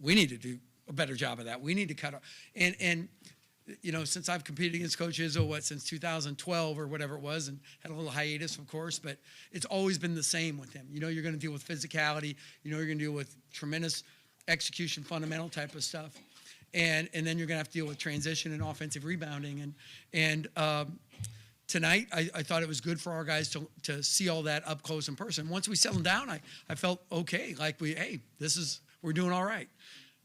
we need to do a better job of that. We need to cut off. And you know, since I've competed against Coach Izzo, since 2012 or whatever it was, and had a little hiatus, of course, but it's always been the same with him. You know, you're going to deal with physicality. You know, you're going to deal with tremendous execution, fundamental type of stuff. And then you're going to have to deal with transition and offensive rebounding. And tonight, I thought it was good for our guys to see all that up close in person. Once we settled down, I felt okay. Like, we're doing all right.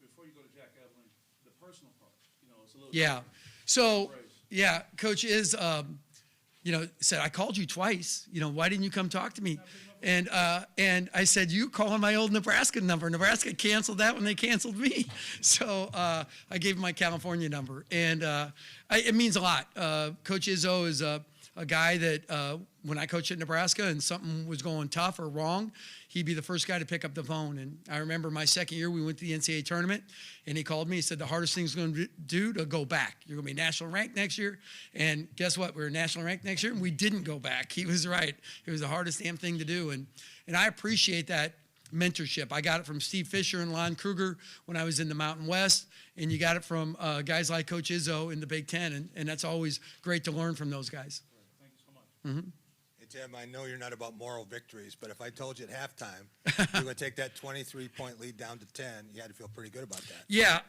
Before you go to Jack Evelyn, the personal part, you know, it's a little Yeah. So, yeah, Coach said, I called you twice. You know, why didn't you come talk to me? And I said, you calling my old Nebraska number. Nebraska canceled that when they canceled me. So I gave him my California number. And it means a lot. Coach Izzo is a guy that when I coached at Nebraska and something was going tough or wrong, he'd be the first guy to pick up the phone. And I remember my second year, we went to the NCAA tournament, and he called me. He said, the hardest thing is going to do to go back. You're going to be national ranked next year. And guess what? We were national ranked next year, and we didn't go back. He was right. It was the hardest damn thing to do. And I appreciate that mentorship. I got it from Steve Fisher and Lon Kruger when I was in the Mountain West, and you got it from guys like Coach Izzo in the Big Ten, and that's always great to learn from those guys. Thank you so much. Mm-hmm. Hey, Tim, I know you're not about moral victories, but if I told you at halftime you're going to take that 23-point lead down to 10, you had to feel pretty good about that. Yeah,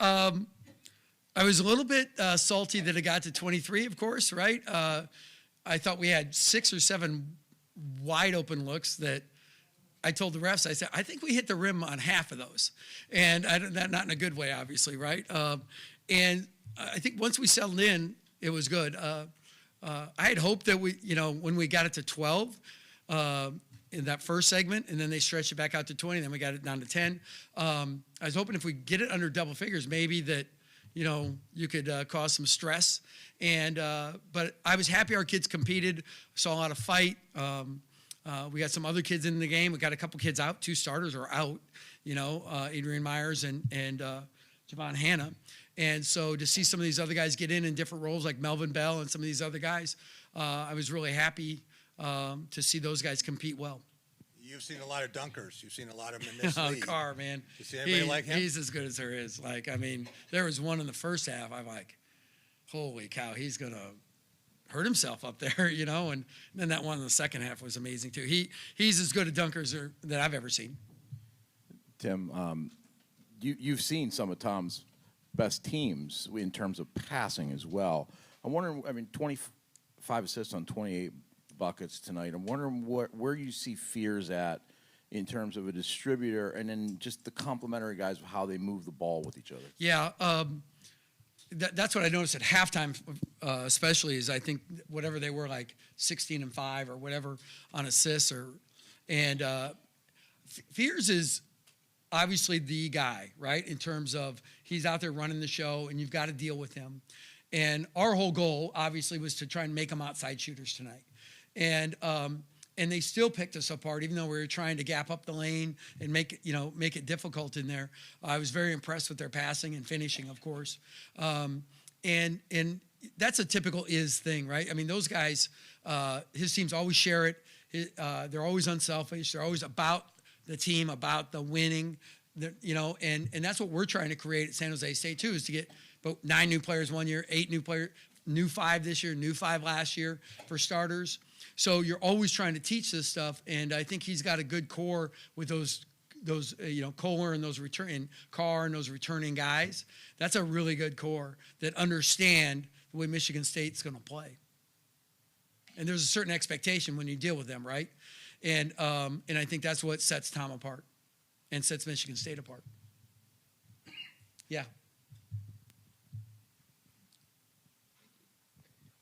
I was a little bit salty that it got to 23, of course, right? I thought we had 6 or 7 wide open looks that I told the refs, I said, I think we hit the rim on half of those. And not in a good way, obviously, right? And I think once we settled in, it was good. I had hoped that when we got it to 12 in that first segment, and then they stretched it back out to 20, then we got it down to 10. I was hoping if we get it under double figures, maybe that, you could cause some stress. But I was happy our kids competed. Saw a lot of fight. We got some other kids in the game. We got a couple kids out. 2 starters are out, Adrian Myers and Javon Hanna. And so to see some of these other guys get in different roles like Melvin Bell and some of these other guys, I was really happy to see those guys compete well. You've seen a lot of dunkers. You've seen a lot of them in this league. Carr, man. You see anybody like him? He's as good as there is. There was one in the first half. I'm like, holy cow, he's going to hurt himself up there, and then that one in the second half was amazing too. He's as good a dunker that I've ever seen. Tim, you've seen some of Tom's best teams in terms of passing as well. I'm wondering, 25 assists on 28 buckets tonight. I'm wondering where you see Fears at in terms of a distributor, and then just the complementary guys, how they move the ball with each other. Yeah, that's what I noticed at halftime, especially, is I think whatever they were, like 16 and 5 or whatever on assists, Fears is obviously the guy, right? In terms of he's out there running the show, and you've got to deal with him. And our whole goal, obviously, was to try and make them outside shooters tonight. And they still picked us apart, even though we were trying to gap up the lane and make it difficult in there. I was very impressed with their passing and finishing, of course. And that's a typical Iz thing, right? I mean, those guys, his teams always share it. They're always unselfish. They're always about the team, about the winning, and that's what we're trying to create at San Jose State too, is to get about 9 new players one year, 8 new players, new 5 this year, new 5 last year for starters. So you're always trying to teach this stuff, and I think he's got a good core with those Kohler and those Carr and those returning guys. That's a really good core that understand the way Michigan State's going to play. And there's a certain expectation when you deal with them, right? And I think that's what sets Tom apart and sets Michigan State apart. Yeah.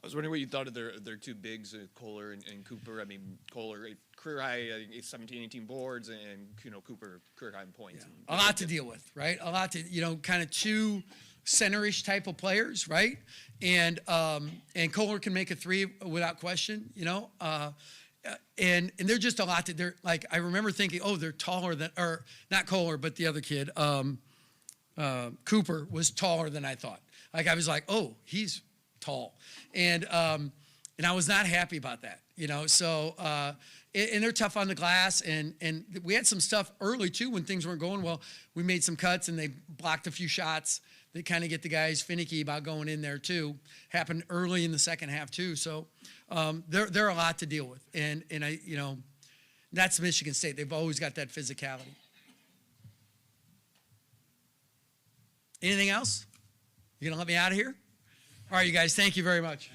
I was wondering what you thought of their 2 bigs, Kohler and Cooper. I mean, Kohler, career high, 17, 18 boards, and Cooper, career high in points. Yeah. A lot to deal with, right? A lot to, kind of 2 center-ish type of players, right? And Kohler can make a 3 without question, and they're just a lot they're like, I remember thinking, they're taller than, or not Kohler, but the other kid, Cooper was taller than I thought. Like, I was like, he's tall. And I was not happy about that, So, and they're tough on the glass. And we had some stuff early too when things weren't going well. We made some cuts and they blocked a few shots that kind of get the guys finicky about going in there too. Happened early in the second half too. So they're a lot to deal with. And I, you know, that's Michigan State. They've always got that physicality. Anything else? You gonna let me out of here? All right, you guys. Thank you very much.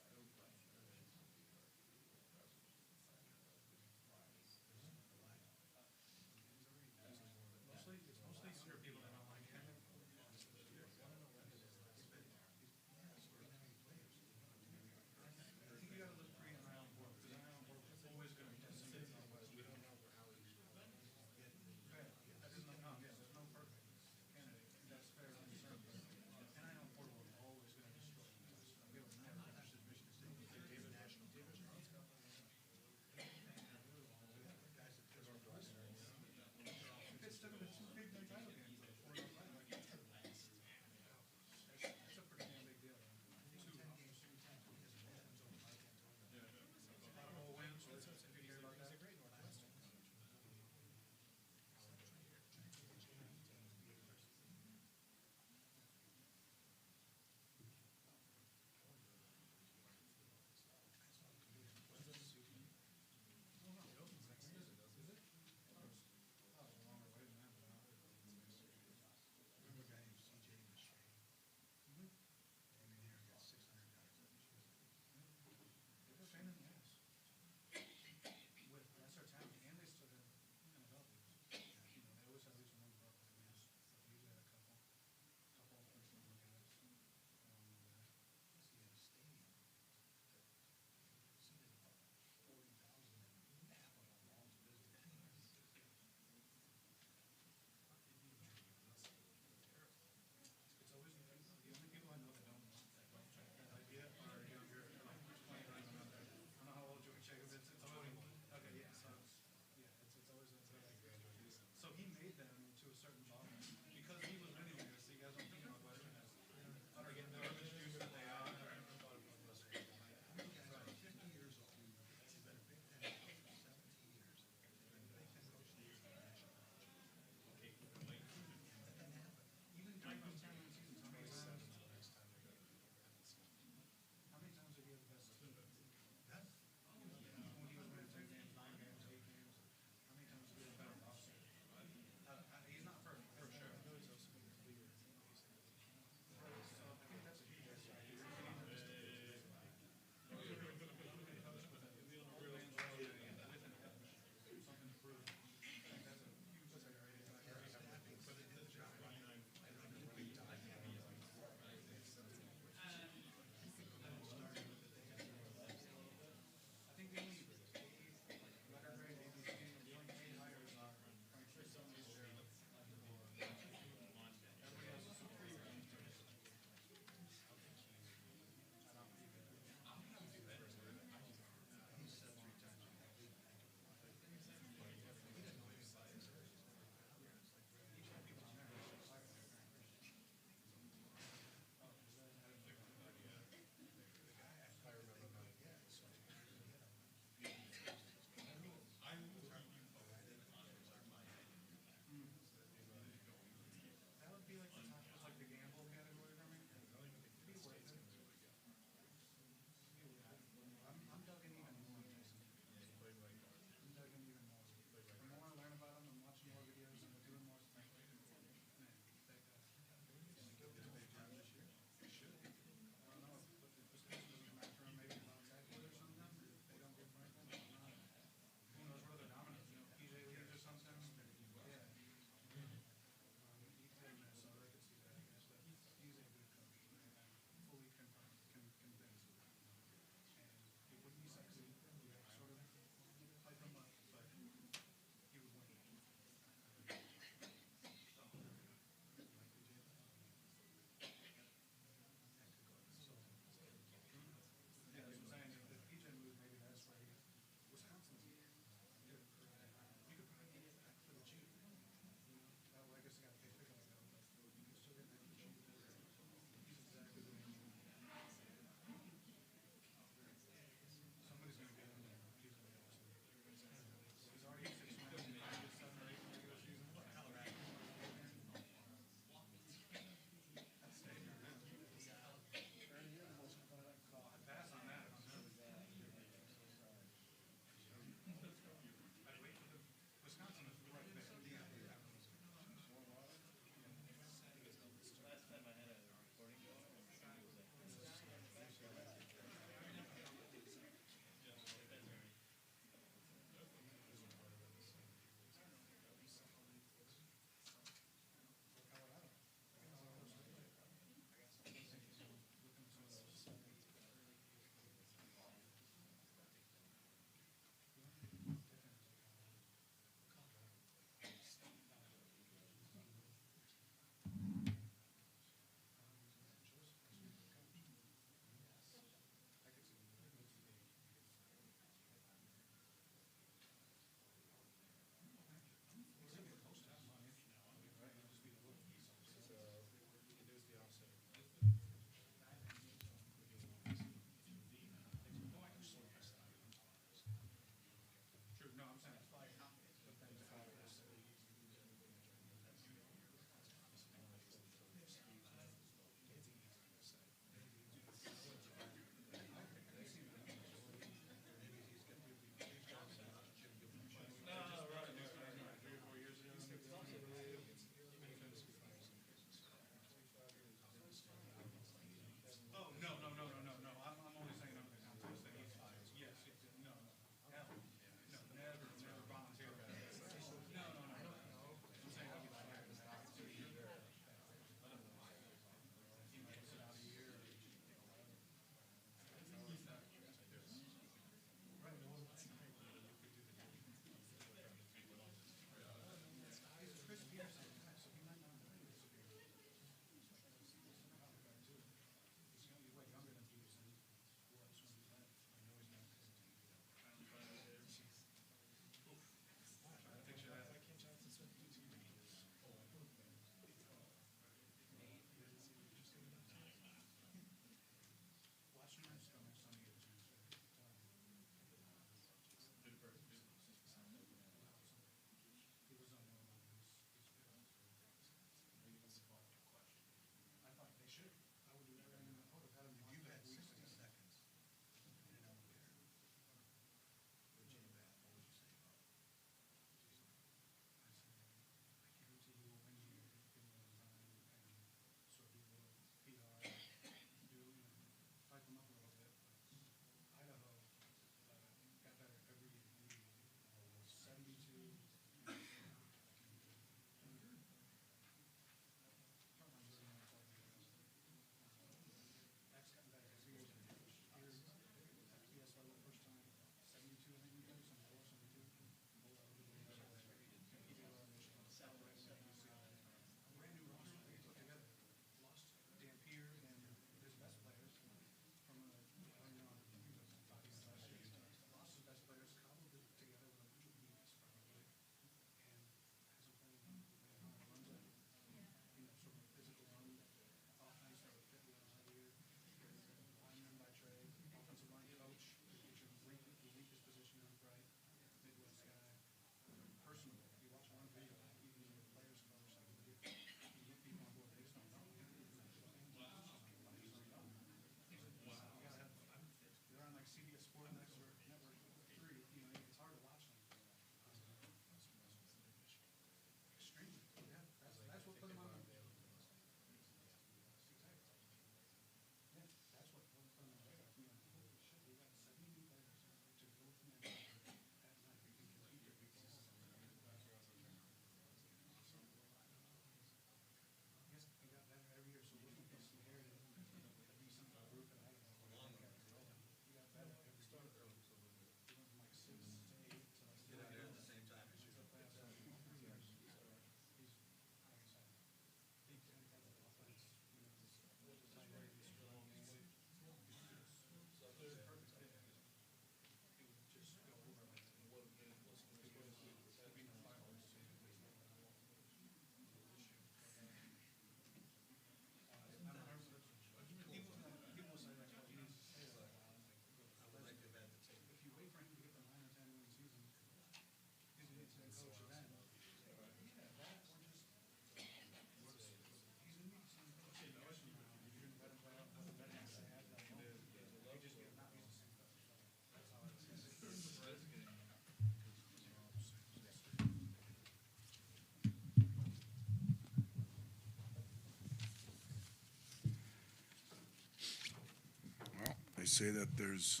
I say that there's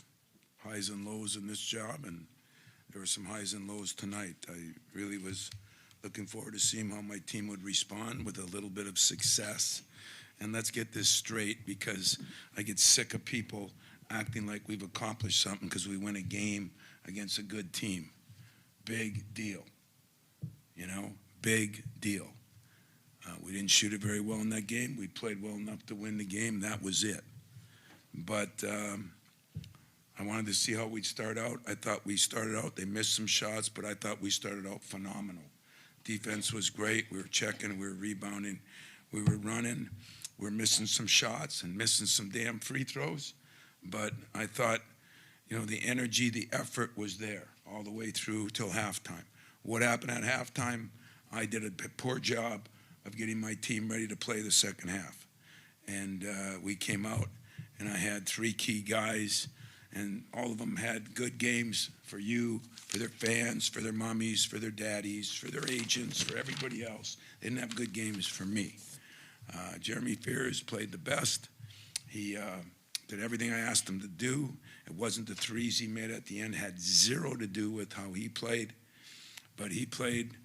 highs and lows in this job, and there were some highs and lows tonight. I really was looking forward to seeing how my team would respond with a little bit of success. And let's get this straight, because I get sick of people acting like we've accomplished something because we win a game against a good team. Big deal. You know, big deal. We didn't shoot it very well in that game. We played well enough to win the game. That was it. But I wanted to see how we'd start out. I thought we started out, they missed some shots, but I thought we started out phenomenal. Defense was great. We were checking, we were rebounding, we were running. We were missing some shots and missing some damn free throws. But I thought, you know, the energy, the effort was there all the way through till halftime. What happened at halftime? I did a poor job of getting my team ready to play the second half. And we came out, and I had 3 key guys, and all of them had good games for you, for their fans, for their mommies, for their daddies, for their agents, for everybody else. They didn't have good games for me. Jeremy Fears played the best. He did everything I asked him to do. It wasn't the threes he made at the end, had zero to do with how he played. But he played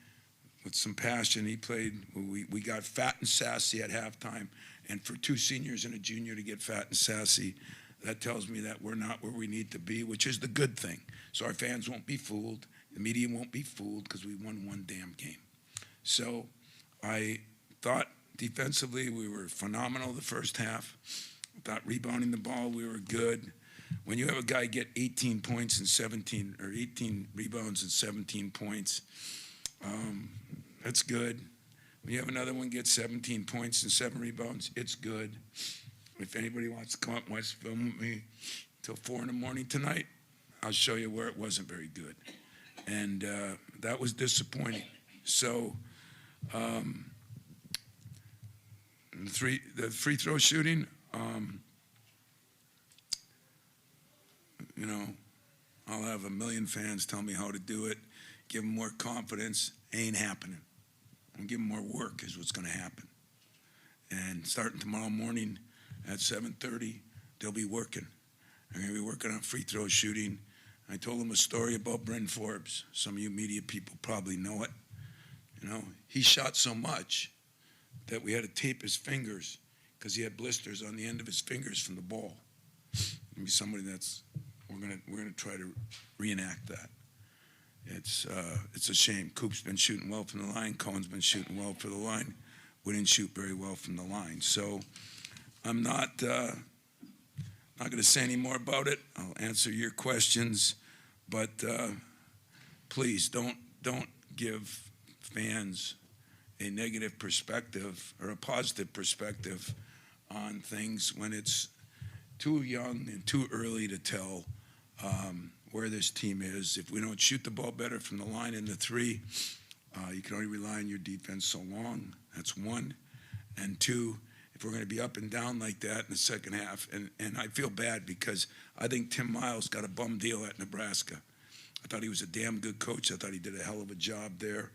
with some passion. He played, we got fat and sassy at halftime. And for 2 seniors and a junior to get fat and sassy, that tells me that we're not where we need to be, which is the good thing. So our fans won't be fooled. The media won't be fooled because we won 1 damn game. So I thought defensively we were phenomenal the first half. I thought rebounding the ball we were good. When you have a guy get 18 points and 17, or 18 rebounds and 17 points, that's good. When you have another one get 17 points and 7 rebounds, it's good. If anybody wants to come up and watch the film with me till 4 in the morning tonight, I'll show you where it wasn't very good. And that was disappointing. So the free throw shooting, you know, I'll have a million fans tell me how to do it, give them more confidence. Ain't happening. I'm give them more work is what's going to happen. And starting tomorrow morning at 7:30, they'll be working. They're going to be working on free throw shooting. I told them a story about Bryn Forbes. Some of you media people probably know it. You know, he shot so much that we had to tape his fingers because he had blisters on the end of his fingers from the ball. Maybe somebody that's we're gonna try to reenact that. It's a shame. Coop's been shooting well from the line. Cohen's been shooting well for the line. We didn't shoot very well from the line. So I'm not going to say any more about it. I'll answer your questions, but please don't give fans a negative perspective or a positive perspective on things when it's too young and too early to tell where this team is. If we don't shoot the ball better from the line in the 3, you can only rely on your defense so long. That's 1. And 2, if we're going to be up and down like that in the second half, and I feel bad because I think Tim Miles got a bum deal at Nebraska. I thought he was a damn good coach. I thought he did a hell of a job there.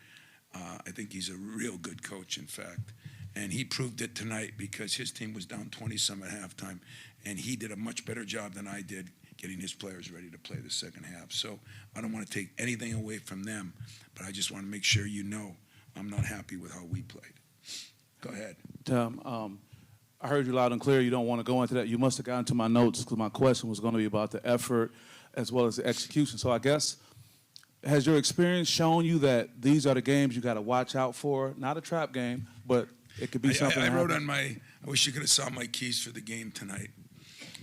I think he's a real good coach, in fact. And he proved it tonight because his team was down 20-some at halftime, and he did a much better job than I did getting his players ready to play the second half. So I don't want to take anything away from them, but I just want to make sure you know I'm not happy with how we played. Go ahead. Tim, I heard you loud and clear. You don't want to go into that. You must have gotten to my notes because my question was going to be about the effort as well as the execution. So I guess, has your experience shown you that these are the games you got to watch out for? Not a trap game, but it could be something. I wrote on I wish you could have saw my keys for the game tonight,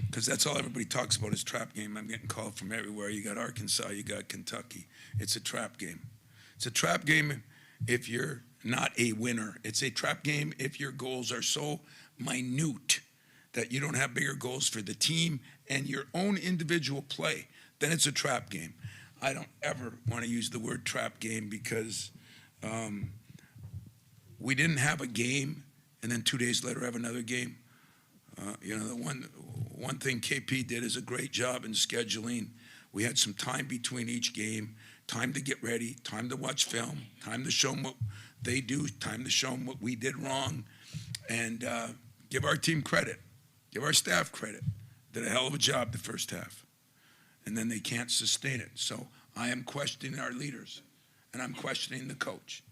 because that's all everybody talks about is trap game. I'm getting called from everywhere. You got Arkansas, you got Kentucky. It's a trap game. It's a trap game if you're not a winner. It's a trap game if your goals are so minute that you don't have bigger goals for the team and your own individual play. Then it's a trap game. I don't ever want to use the word trap game because we didn't have a game and then 2 days later have another game. You know, the one thing KP did is a great job in scheduling. We had some time between each game, time to get ready, time to watch film, time to show them what they do, time to show them what we did wrong, and give our team credit, give our staff credit. did a hell of a job the first half, and then they can't sustain it. So I am questioning our leaders, and I'm questioning the coach.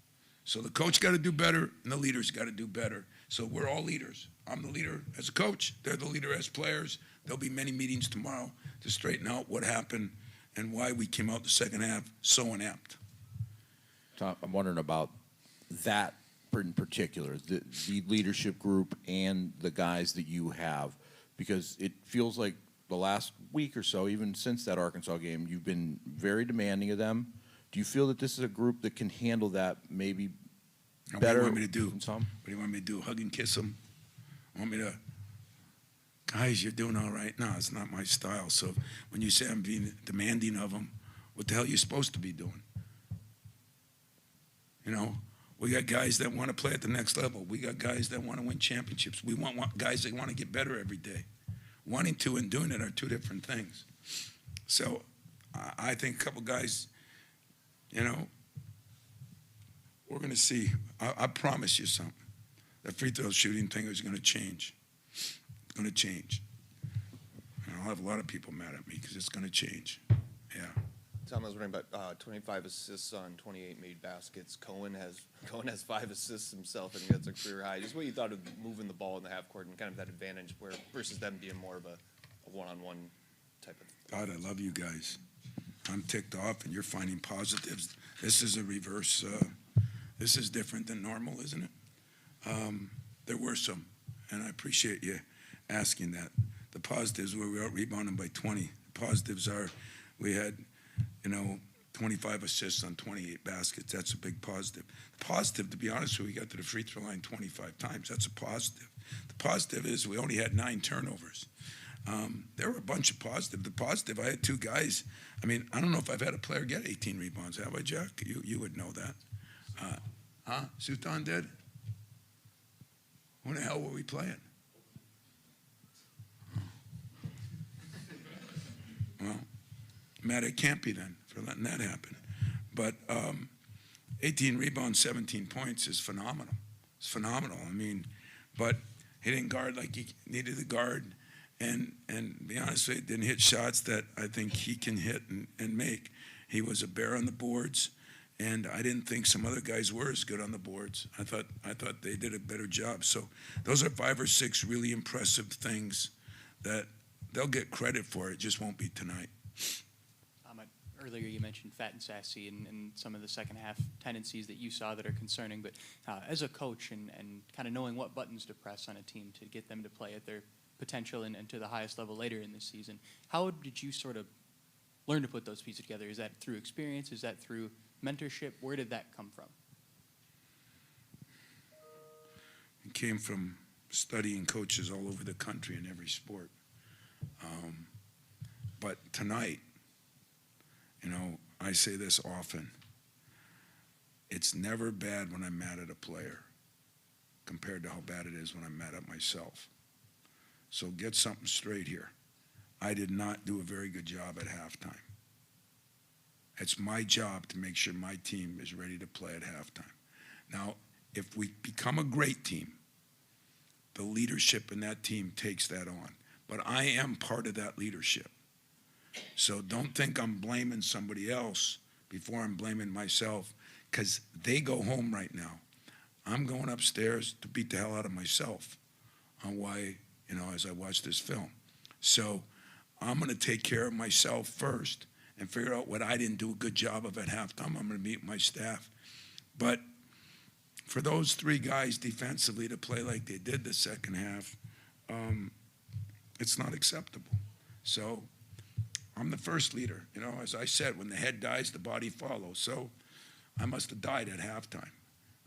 So the coach got to do better, and the leaders got to do better. So we're all leaders. I'm the leader as a coach. They're the leader as players. There'll be many meetings tomorrow to straighten out what happened and why we came out the second half so inept. Tom, I'm wondering about that in particular, the leadership group and the guys that you have, because it feels like the last week or so, even since that Arkansas game, you've been very demanding of them. Do you feel that this is a group that can handle that maybe Now, better? What do you want me to do? than some? What do you want me to do? Hug and kiss them? Want me to? Guys, you're doing all right. No, it's not my style. So when you say I'm being demanding of them, what the hell are you supposed to be doing? You know, we got guys that want to play at the next level. We got guys that want to win championships. We want guys that want to get better every day. Wanting to and doing it are two different things. So I think a couple guys, you know, we're going to see. I promise you something. That free throw shooting thing is going to change. It's going to change. And I'll have a lot of people mad at me because it's going to change. Yeah. Tom, I was wondering about 25 assists on 28 made baskets. Cohen has 5 assists himself. I think that's a career high. Just what you thought of moving the ball in the half court and kind of that advantage where versus them being more of a one-on-one type of. God, I love you guys. I'm ticked off, and you're finding positives. This is a reverse. This is different than normal, isn't it? There were some, and I appreciate you asking that. The positives were we out rebounding by 20. The positives are we had, 25 assists on 28 baskets. That's a big positive. The positive, to be honest with you, we got to the free throw line 25 times. That's a positive. The positive is we only had 9 turnovers. There were a bunch of positive. The positive, I had 2 guys. I mean, I don't know if I've had a player get 18 rebounds. Have I, Jack? You would know that. Sultan did? Who the hell were we playing? Well, mad at Campy then for letting that happen. But 18 rebounds, 17 points is phenomenal. It's phenomenal. I mean, but he didn't guard like he needed to guard. And to be honest with you, didn't hit shots that I think he can hit and make. He was a bear on the boards, and I didn't think some other guys were as good on the boards. I thought they did a better job. So those are 5 or 6 really impressive things that they'll get credit for. It just won't be tonight. Earlier you mentioned fat and sassy and some of the second half tendencies that you saw that are concerning, but as a coach and kind of knowing what buttons to press on a team to get them to play at their potential and to the highest level later in this season, how did you sort of learn to put those pieces together? Is that through experience? Is that through mentorship? Where did that come from? It came from studying coaches all over the country in every sport. But tonight, I say this often. It's never bad when I'm mad at a player compared to how bad it is when I'm mad at myself. So get something straight here. I did not do a very good job at halftime. It's my job to make sure my team is ready to play at halftime. Now, if we become a great team, the leadership in that team takes that on. But I am part of that leadership. So don't think I'm blaming somebody else before I'm blaming myself, because they go home right now. I'm going upstairs to beat the hell out of myself on why, as I watch this film. So I'm going to take care of myself first and figure out what I didn't do a good job of at halftime. I'm going to meet my staff. But for those 3 guys defensively to play like they did the second half, it's not acceptable. So I'm the first leader. As I said, when the head dies, the body follows. So I must have died at halftime.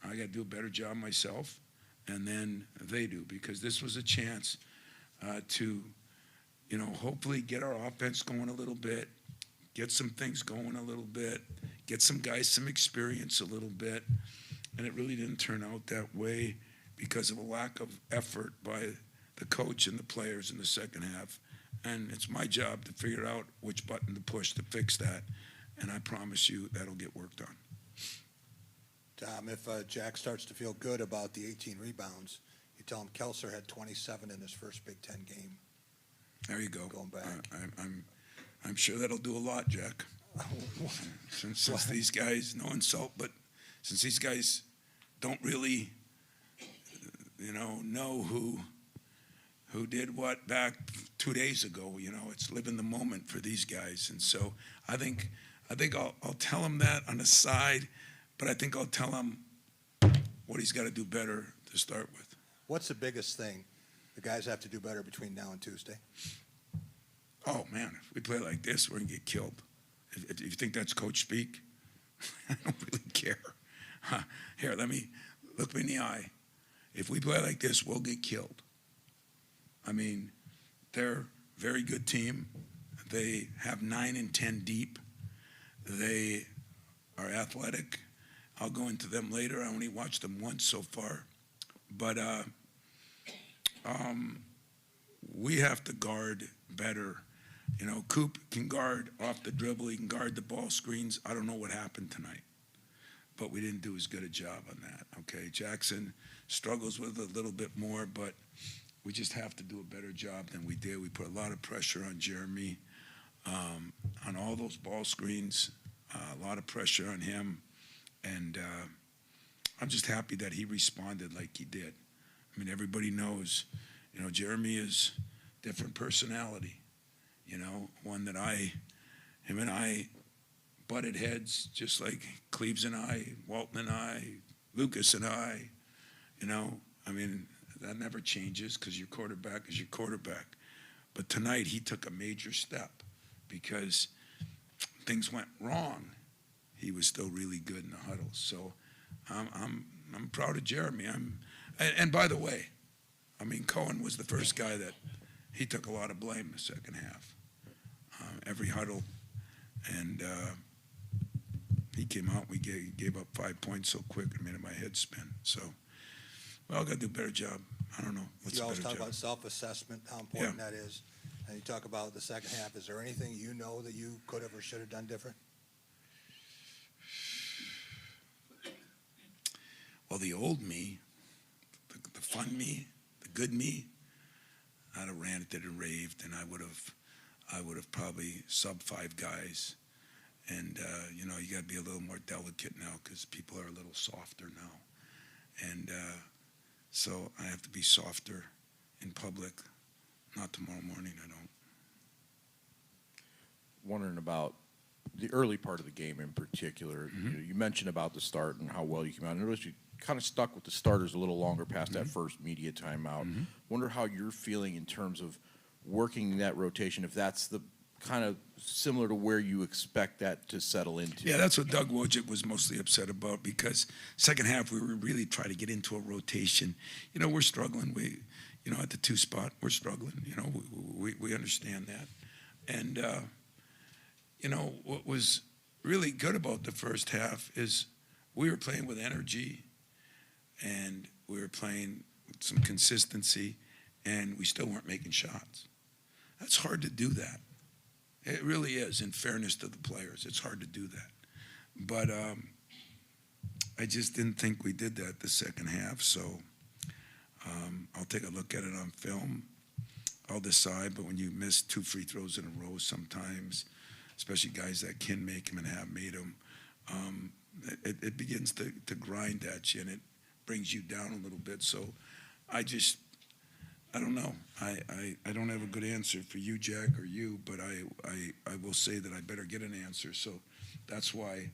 I got to do a better job myself, and then they do, because this was a chance to, hopefully get our offense going a little bit, get some things going a little bit, get some guys some experience a little bit. And it really didn't turn out that way because of a lack of effort by the coach and the players in the second half. And it's my job to figure out which button to push to fix that. And I promise you that'll get worked on. Tom, if Jack starts to feel good about the 18 rebounds, you tell him Kelser had 27 in his first Big Ten game. There you go. Going back. I'm sure that'll do a lot, Jack. Since these guys, no insult, but since these guys don't really, know who did what back 2 days ago. It's live in the moment for these guys, and so I think I'll tell him that on the side, but I think I'll tell him what he's got to do better to start with. What's the biggest thing the guys have to do better between now and Tuesday? Oh man, if we play like this, we're gonna get killed. If you think that's coach speak, I don't really care. Here, look me in the eye. If we play like this, we'll get killed. I mean, they're a very good team. They have 9 and 10 deep. They are athletic. I'll go into them later. I only watched them once so far. But we have to guard better. Coop can guard off the dribble. He can guard the ball screens. I don't know what happened tonight, but we didn't do as good a job on that. Okay, Jackson struggles with it a little bit more, but we just have to do a better job than we did. We put a lot of pressure on Jeremy on all those ball screens, a lot of pressure on him, and I'm just happy that he responded like he did. I mean, everybody knows, Jeremy is different personality. One that him and I butted heads just like Cleves and I, Walton and I, Lucas and I, I mean, that never changes because your quarterback is your quarterback. But tonight he took a major step because things went wrong. He was still really good in the huddle. So I'm proud of Jeremy. And by the way, I mean, Cohen was the first guy that he took a lot of blame in the second half. Every huddle, and he came out. We gave up 5 points so quick, it made my head spin. So, well, I got to do a better job. I don't know what's You a always better talk job. about self-assessment, how important that is, and you talk about the second half. Is there anything that you could have or should have done different? Well, the old me, the fun me, the good me, I'd have ranted and raved, and I would have probably sub 5 guys. And, you got to be a little more delicate now because people are a little softer now. And so I have to be softer in public. Not tomorrow morning, I don't. Wondering about the early part of the game in particular. Mm-hmm. You mentioned about the start and how well you came out. I noticed you kind of stuck with the starters a little longer past that first media timeout. Wonder how you're feeling in terms of working that rotation, if that's the kind of similar to where you expect that to settle into. Yeah, that's what Doug Wojcik was mostly upset about because second half we were really trying to get into a rotation. We're struggling. We, at the 2 spot, we're struggling. We understand that. And, what was really good about the first half is we were playing with energy and we were playing with some consistency and we still weren't making shots. That's hard to do that. It really is, in fairness to the players. It's hard to do that. But I just didn't think we did that the second half, so I'll take a look at it on film. I'll decide, but when you miss 2 free throws in a row sometimes, especially guys that can make them and have made them, it begins to grind at you, and it brings you down a little bit. So I don't know. I don't have a good answer for you, Jack, or you, but I will say that I better get an answer. So that's why,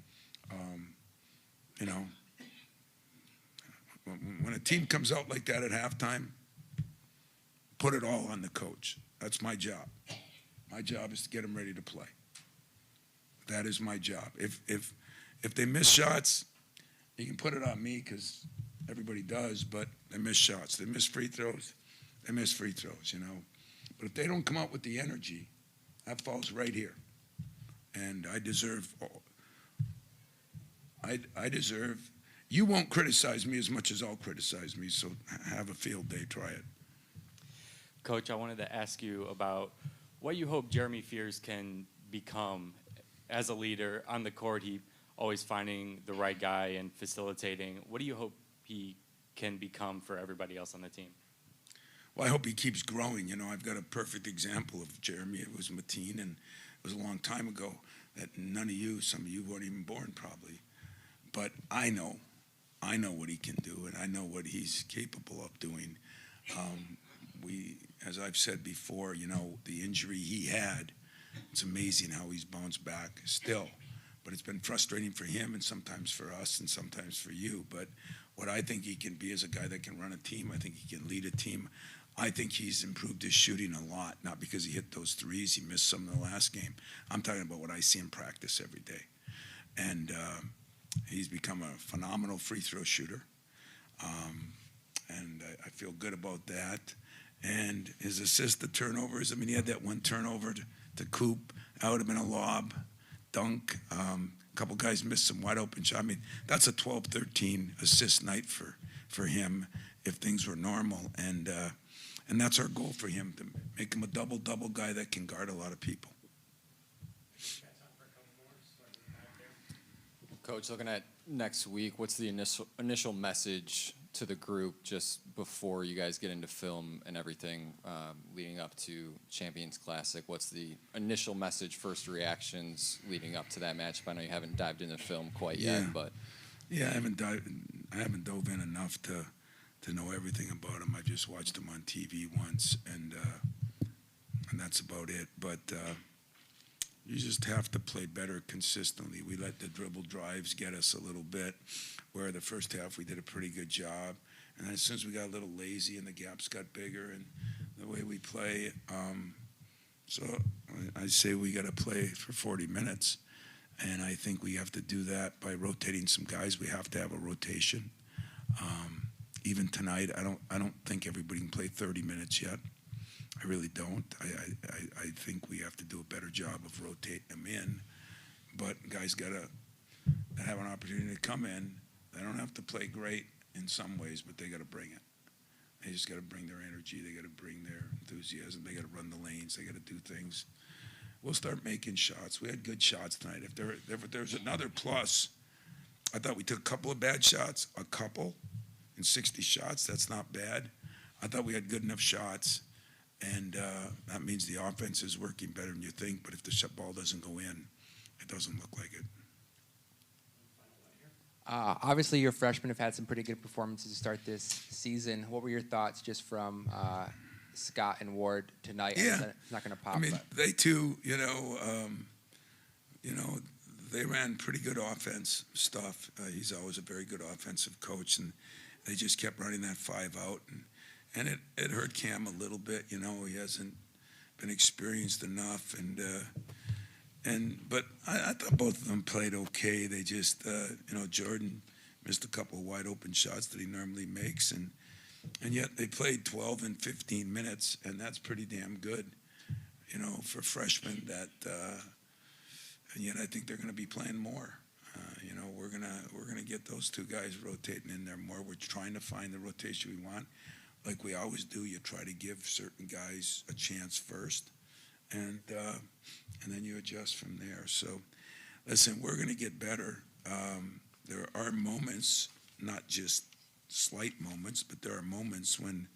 when a team comes out like that at halftime, put it all on the coach. That's my job. My job is to get them ready to play. That is my job. If they miss shots, you can put it on me because everybody does, but they miss shots. They miss free throws. They miss free throws, But if they don't come out with the energy, that falls right here. And I deserve, you won't criticize me as much as I'll criticize me, so have a field day, try it. Coach, I wanted to ask you about what you hope Jeremy Fears can become as a leader on the court. He always finding the right guy and facilitating. What do you hope he can become for everybody else on the team? Well, I hope he keeps growing. You know, I've got a perfect example of Jeremy. It was Mateen, and it was a long time ago that none of you, some of you weren't even born probably. But I know what he can do, and I know what he's capable of doing. As I've said before, you know, the injury he had, it's amazing how he's bounced back still. But it's been frustrating for him and sometimes for us and sometimes for you. But what I think he can be is a guy that can run a team. I think he can lead a team. I think he's improved his shooting a lot, not because he hit those threes. He missed some in the last game. I'm talking about what I see in practice every day. And he's become a phenomenal free throw shooter. And I feel good about that. And his assist to turnovers, I mean, he had that one turnover to Coop. That would have been a lob, dunk. A couple guys missed some wide open shots. I mean, that's a 12-13 assist night for him if things were normal. And that's our goal for him, to make him a double-double guy that can guard a lot of people. Coach, looking at next week, what's the initial message to the group just before you guys get into film and everything leading up to Champions Classic? What's the initial message, first reactions leading up to that matchup? I know you haven't dived into film quite yet, but yeah, I haven't dove in enough to know everything about him. I just watched him on TV once, and that's about it. But you just have to play better consistently. We let the dribble drives get us a little bit, where the first half we did a pretty good job. And then as soon as we got a little lazy and the gaps got bigger and the way we play, so I say we got to play for 40 minutes. And I think we have to do that by rotating some guys. We have to have a rotation. Even tonight, I don't think everybody can play 30 minutes yet. I really don't. I think we have to do a better job of rotating them in. But guys got to have an opportunity to come in. They don't have to play great in some ways, but they got to bring it. They just got to bring their energy. They got to bring their enthusiasm. They got to run the lanes. They got to do things. We'll start making shots. We had good shots tonight. If there's another plus, I thought we took a couple of bad shots, a couple in 60 shots. That's not bad. I thought we had good enough shots. And that means the offense is working better than you think. But if the ball doesn't go in, it doesn't look like it. Obviously, your freshmen have had some pretty good performances to start this season. What were your thoughts just from Scott and Ward tonight? Yeah, it's not going to pop. I mean, they too. You know, they ran pretty good offense stuff. He's always a very good offensive coach, and they just kept running that 5 out, and it hurt Cam a little bit. You know, he hasn't been experienced enough, but I thought both of them played okay. They just, Jordan missed a couple of wide open shots that he normally makes, and yet they played 12 and 15 minutes, and that's pretty damn good, you know, for freshmen. And yet I think they're going to be playing more. We're gonna get those two guys rotating in there more. We're trying to find the rotation we want, like we always do. You try to give certain guys a chance first, and then you adjust from there. So, listen, we're going to get better. There are moments, not just slight moments, but there are moments when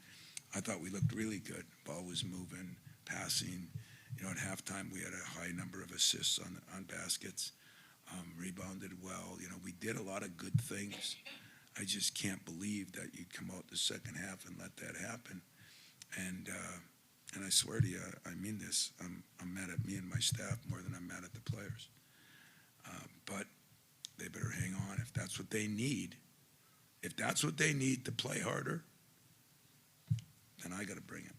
I thought we looked really good. Ball was moving, passing. You know, at halftime we had a high number of assists on baskets, rebounded well. You know, we did a lot of good things. I just can't believe that you'd come out the second half and let that happen. And I swear to you, I mean this. I'm mad at me and my staff more than I'm mad at the players. But they better hang on if that's what they need. If that's what they need to play harder, then I got to bring it.